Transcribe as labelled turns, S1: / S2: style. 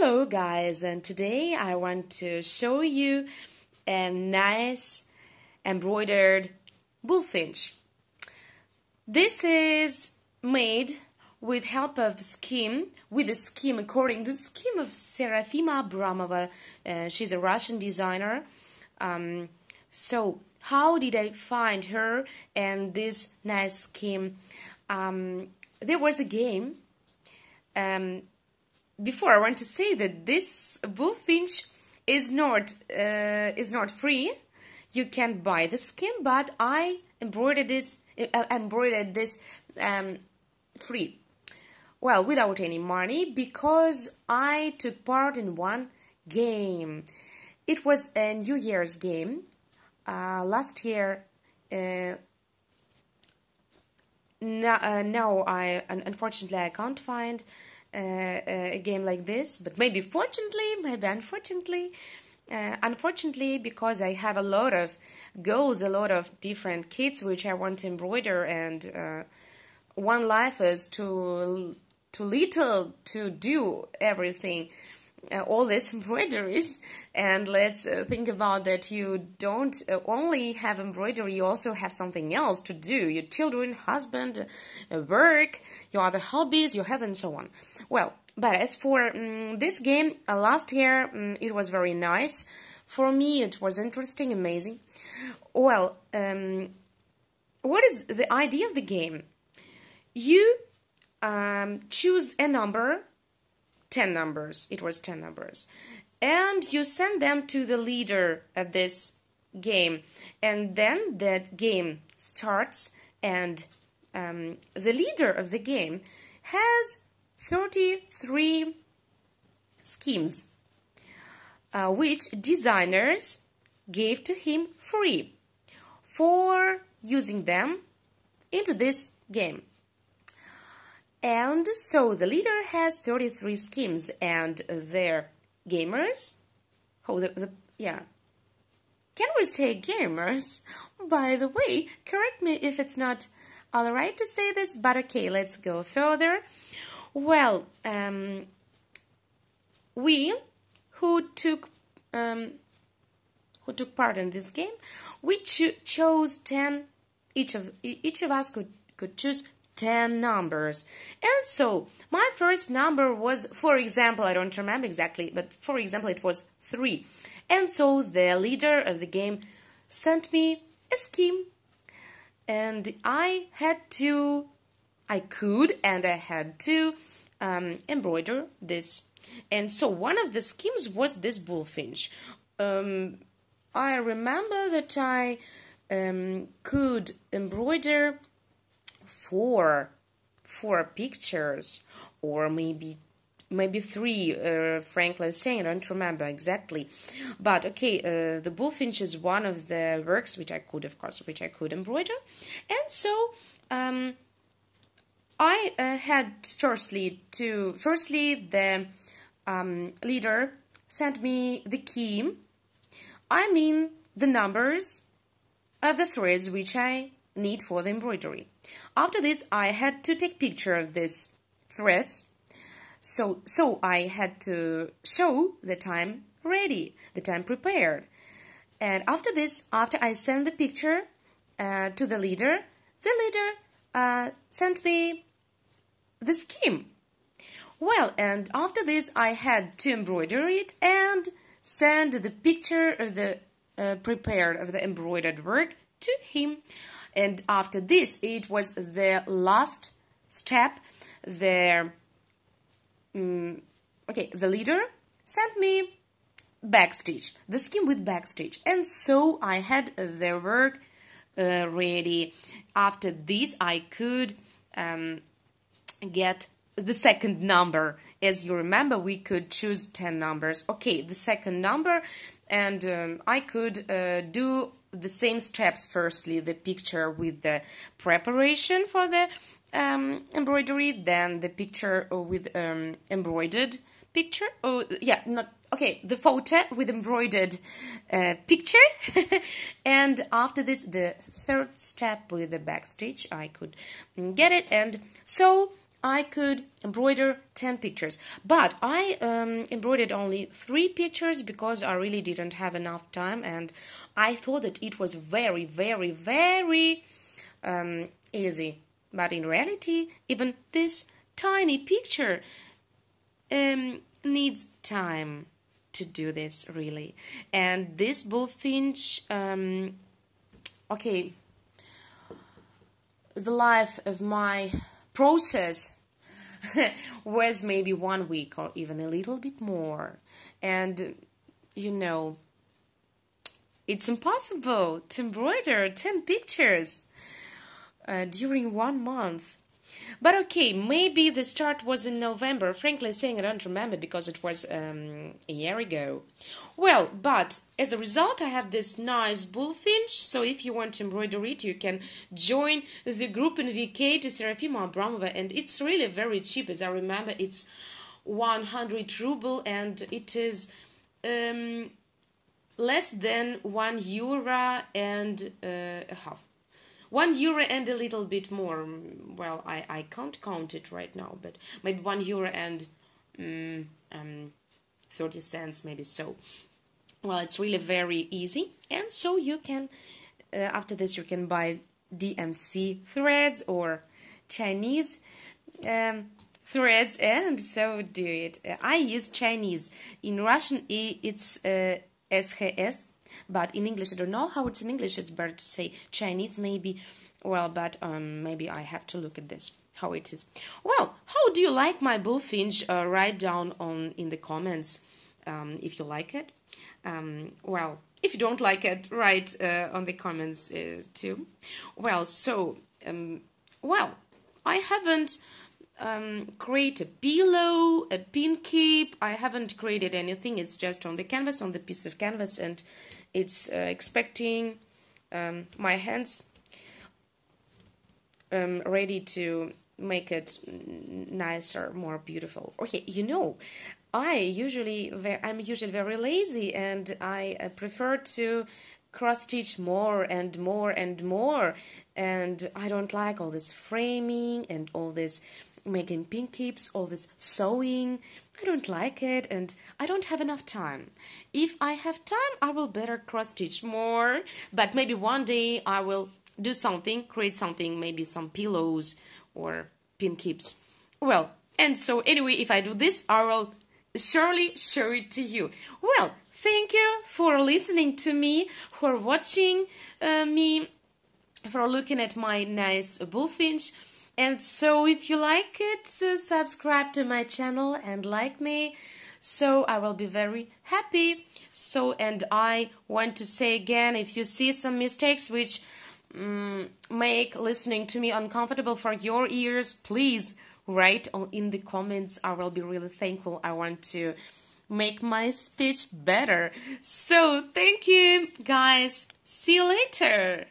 S1: Hello guys, and today I want to show you a nice embroidered bullfinch. This is made with help of the scheme according to the scheme of Serafima Abramova. She's a Russian designer. So how did I find her and this nice scheme? There was a game. Before I want to say that this bullfinch is not free. You can buy the skin, but I embroidered this free. Well, without any money, because I took part in one game. It was a New Year's game. Last year. No, unfortunately I can't find a game like this, but maybe fortunately, maybe unfortunately. Unfortunately, because I have a lot of goals, a lot of different kits which I want to embroider, and one life is too little to do everything. All these embroideries, and let's think about that you don't only have embroidery, you also have something else to do, your children, husband, work, your other hobbies, your health, and so on. Well, but as for this game, last year it was very nice. For me it was interesting, amazing. Well, what is the idea of the game? You choose a number, 10 numbers, it was 10 numbers, and you send them to the leader of this game, and then that game starts, and the leader of the game has 33 schemes, which designers gave to him free for using them into this game. And so the leader has 33 schemes, and their gamers, yeah, can we say gamers? By the way, correct me if it's not all right to say this, but okay, let's go further. Well, we who took part in this game, we chose 10. Each of us could choose 10 numbers. And so my first number was, for example, I don't remember exactly, but for example it was 3. And so the leader of the game sent me a scheme, and I had to embroider this. And so one of the schemes was this bullfinch. I remember that I could embroider four pictures, or maybe 3, frankly saying, I don't remember exactly. But okay, the bullfinch is one of the works which I could embroider. And so I had firstly the leader sent me the key, I mean the numbers of the threads which I need for the embroidery. After this, I had to take picture of these threads, so I had to show the time ready, the time prepared. And after this, after I sent the picture to the leader sent me the scheme. Well, and after this, I had to embroider it and send the picture of the embroidered work to him. And after this, it was the last step. The leader sent me backstitch, the scheme with backstitch, and so I had the work ready. After this, I could get the second number. As you remember, we could choose 10 numbers. Okay, the second number, and I could do the same steps. Firstly, the picture with the preparation for the embroidery, then the picture with embroidered picture. The photo with embroidered picture. And after this, the third step with the backstitch, I could get it. And so I could embroider 10 pictures, but I embroidered only 3 pictures because I really didn't have enough time, and I thought that it was very, very, very easy. But in reality, even this tiny picture needs time to do this, really. And this bullfinch, okay, the life of my process was maybe 1 week or even a little bit more. And you know, it's impossible to embroider 10 pictures during 1 month. But okay, maybe the start was in November. Frankly saying, I don't remember because it was a year ago. Well, but as a result, I have this nice bullfinch. So if you want to embroider it, you can join the group in VK to Serafima Abramova. And it's really very cheap. As I remember, it's 100 ruble and it is less than €1 and a half. €1 and a little bit more. Well, I can't count it right now, but maybe €1 and 30 cents, maybe so. Well, it's really very easy, and so you can, after this, you can buy DMC threads or Chinese threads, and so do it. I use Chinese. In Russian, it's SHS. But in English, I don't know how it's in English. It's better to say Chinese, maybe. Well, but maybe I have to look at this, how it is. Well, how do you like my bullfinch? Write down in the comments if you like it. Well, if you don't like it, write on the comments too. Well, so, well, I haven't created a pillow, a pin keep. I haven't created anything. It's just on the canvas, on the piece of canvas, and it's expecting my hands ready to make it nicer, more beautiful. Okay, you know, I'm usually very lazy, and I prefer to cross stitch more and more and more, and I don't like all this framing and all this making pin keeps, all this sewing. I don't like it, and I don't have enough time. If I have time, I will better cross stitch more, but maybe one day I will do something, create something, maybe some pillows or pin keeps. Well, and so anyway, if I do this, I will surely show it to you. Well, thank you for listening to me, for watching me, for looking at my nice bullfinch. And so if you like it, subscribe to my channel and like me, so I will be very happy. So, and I want to say again, if you see some mistakes which make listening to me uncomfortable for your ears, please write in the comments. I will be really thankful. I want to make my speech better. So thank you guys. See you later.